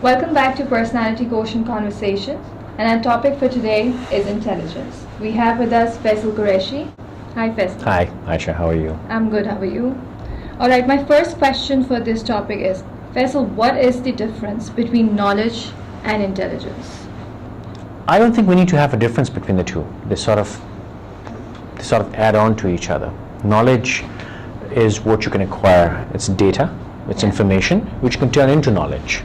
Welcome back to Personality Quotient Conversations, and our topic for today is intelligence. We have with us Faisal Qureshi. Hi Faisal. Hi, Aisha, how are you? I'm good, how are you? Alright, my first question for this topic is, Faisal, what is the difference between knowledge and intelligence? I don't think we need to have a difference between the two. They sort of add on to each other. Knowledge is what you can acquire. It's data, it's information, which you can turn into knowledge.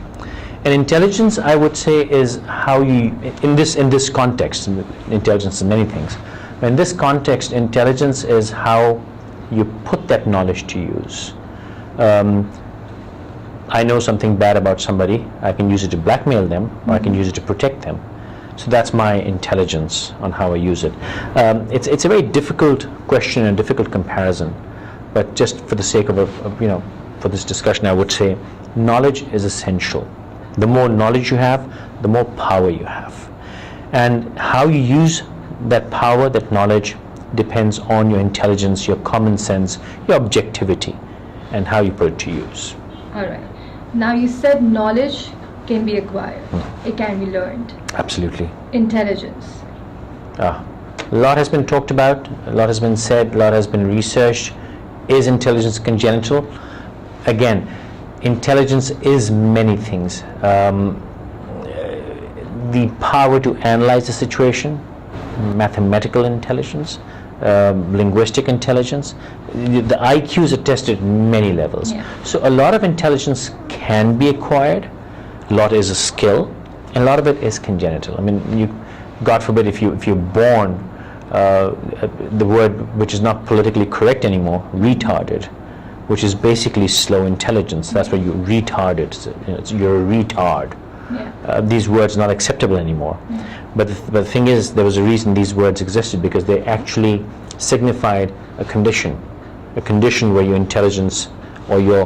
And intelligence, I would say, is how you, in this context, intelligence is many things. But in this context, intelligence is how you put that knowledge to use. I know something bad about somebody, I can use it to blackmail them, or I can use it to protect them. So that's my intelligence on how I use it. It's a very difficult question and difficult comparison, but just for the sake of for this discussion, I would say knowledge is essential. The more knowledge you have, the more power you have. And how you use that power, that knowledge, depends on your intelligence, your common sense, your objectivity, and how you put it to use. All right. Now you said knowledge can be acquired. It can be learned. Absolutely. Intelligence. A lot has been talked about, a lot has been said, a lot has been researched. Is intelligence congenital? Again, intelligence is many things. The power to analyze the situation, mathematical intelligence, linguistic intelligence. The IQs are tested at many levels. Yeah. So a lot of intelligence can be acquired, a lot is a skill, and a lot of it is congenital. I mean, God forbid, if you're born, the word which is not politically correct anymore, retarded, which is basically slow intelligence. That's why you're retarded. You're a retard. Yeah. These words are not acceptable anymore. Yeah. But the thing is, there was a reason these words existed, because they actually signified a condition where your intelligence or your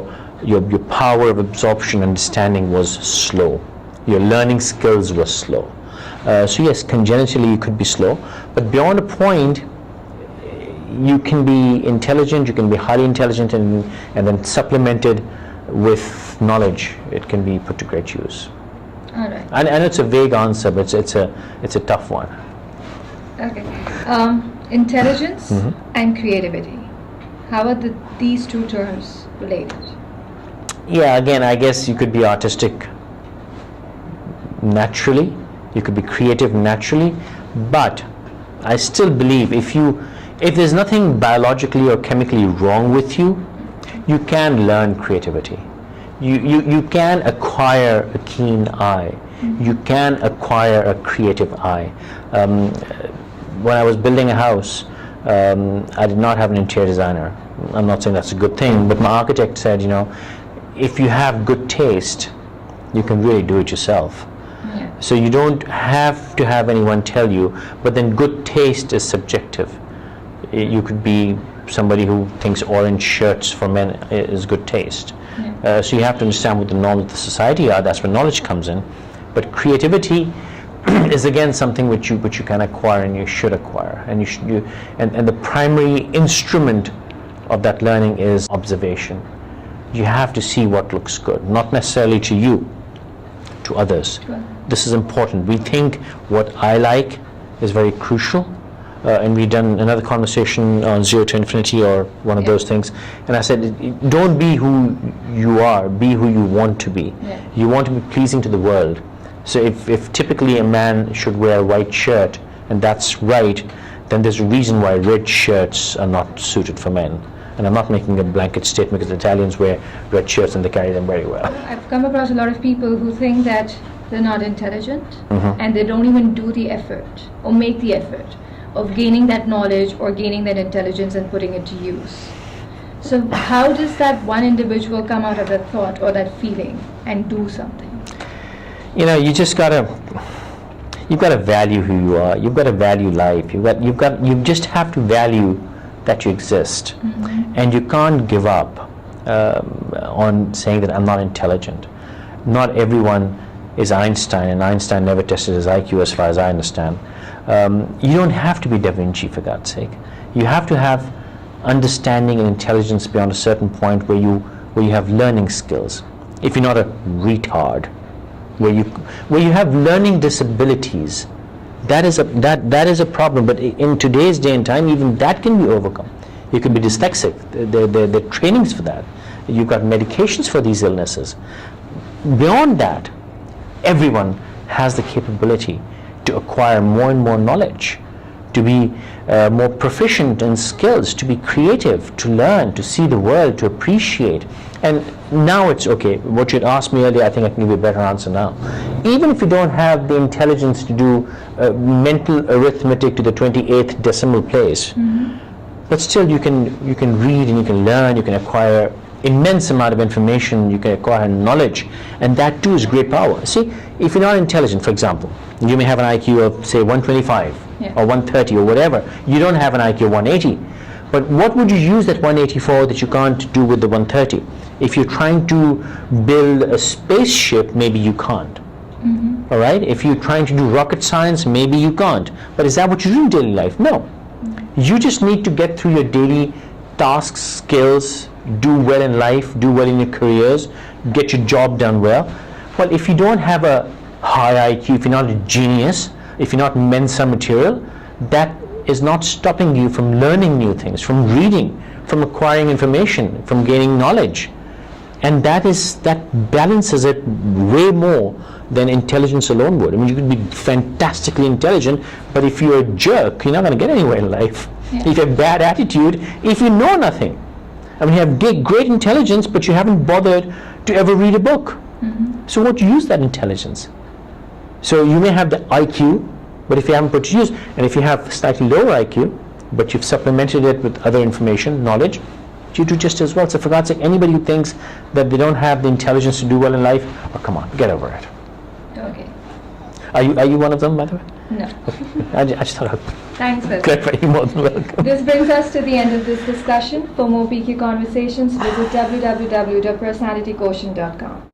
power of absorption and understanding was slow. Your learning skills were slow. So yes, congenitally you could be slow, but beyond a point, you can be intelligent, you can be highly intelligent, and then supplemented with knowledge, it can be put to great use. All right. And it's a vague answer, but it's a tough one. Okay. Intelligence and creativity. How are these two terms related? Yeah, again, I guess you could be artistic naturally, you could be creative naturally, but I still believe if there's nothing biologically or chemically wrong with you, you can learn creativity. You can acquire a keen eye. You can acquire a creative eye. When I was building a house, I did not have an interior designer. I'm not saying that's a good thing, but my architect said, if you have good taste, you can really do it yourself. Yeah. So you don't have to have anyone tell you, but then good taste is subjective. You could be somebody who thinks orange shirts for men is good taste. Yeah. So you have to understand what the norms of the society are. That's where knowledge comes in. But creativity is again something which you can acquire, and you should acquire. And and the primary instrument of that learning is observation. You have to see what looks good, not necessarily to you, to others. Sure. This is important. We think what I like is very crucial. And we've done another conversation on 0 to infinity, or one of those things, and I said, don't be who you are, be who you want to be. Yeah. You want to be pleasing to the world. So if typically a man should wear a white shirt, and that's right, then there's a reason why red shirts are not suited for men. And I'm not making a blanket statement, because Italians wear red shirts and they carry them very well. I've come across a lot of people who think that they're not intelligent, and they don't even do the effort or make the effort of gaining that knowledge or gaining that intelligence and putting it to use. So how does that one individual come out of that thought or that feeling and do something? You just you've got to value who you are. You've got to value life. You just have to value that you exist, and you can't give up on saying that I'm not intelligent. Not everyone is Einstein, and Einstein never tested his IQ, as far as I understand. You don't have to be Da Vinci, for God's sake. You have to have understanding and intelligence beyond a certain point where you have learning skills. If you're not a retard, where you have learning disabilities. That is a problem. But in today's day and time, even that can be overcome. You can be dyslexic. There are trainings for that. You've got medications for these illnesses. Beyond that, everyone has the capability to acquire more and more knowledge, to be more proficient in skills, to be creative, to learn, to see the world, to appreciate. And now it's okay. What you'd asked me earlier, I think I can give you a better answer now. Even if you don't have the intelligence to do mental arithmetic to the 28th decimal place, but still you can read and you can learn, you can acquire immense amount of information, you can acquire knowledge, and that too is great power. See, if you're not intelligent, for example, you may have an IQ of say 125 or 130 or whatever, you don't have an IQ of 180, but what would you use that 180 for that you can't do with the 130? If you're trying to build a spaceship, maybe you can't. All right, if you're trying to do rocket science, maybe you can't. But is that what you do in daily life? No. You just need to get through your daily tasks, skills, do well in life, do well in your careers, get your job done well. Well, if you don't have a high IQ, if you're not a genius, if you're not Mensa material, that is not stopping you from learning new things, from reading, from acquiring information, from gaining knowledge. And that balances it way more than intelligence alone would. I mean, you could be fantastically intelligent, but if you're a jerk, you're not going to get anywhere in life. If you have bad attitude, if you know nothing. I mean, you have great intelligence, but you haven't bothered to ever read a book. So what do you use that intelligence? So you may have the IQ, but if you haven't put to use, and if you have slightly lower IQ, but you've supplemented it with other information, knowledge, you do just as well. So for God's sake, anybody who thinks that they don't have the intelligence to do well in life, oh come on, get over it. Okay. Are you one of them, by the way? No. I just thought I'd Thanks, Faisal. clarify. You're more than welcome. This brings us to the end of this discussion. For more PQ conversations, visit www.personalityquotient.com.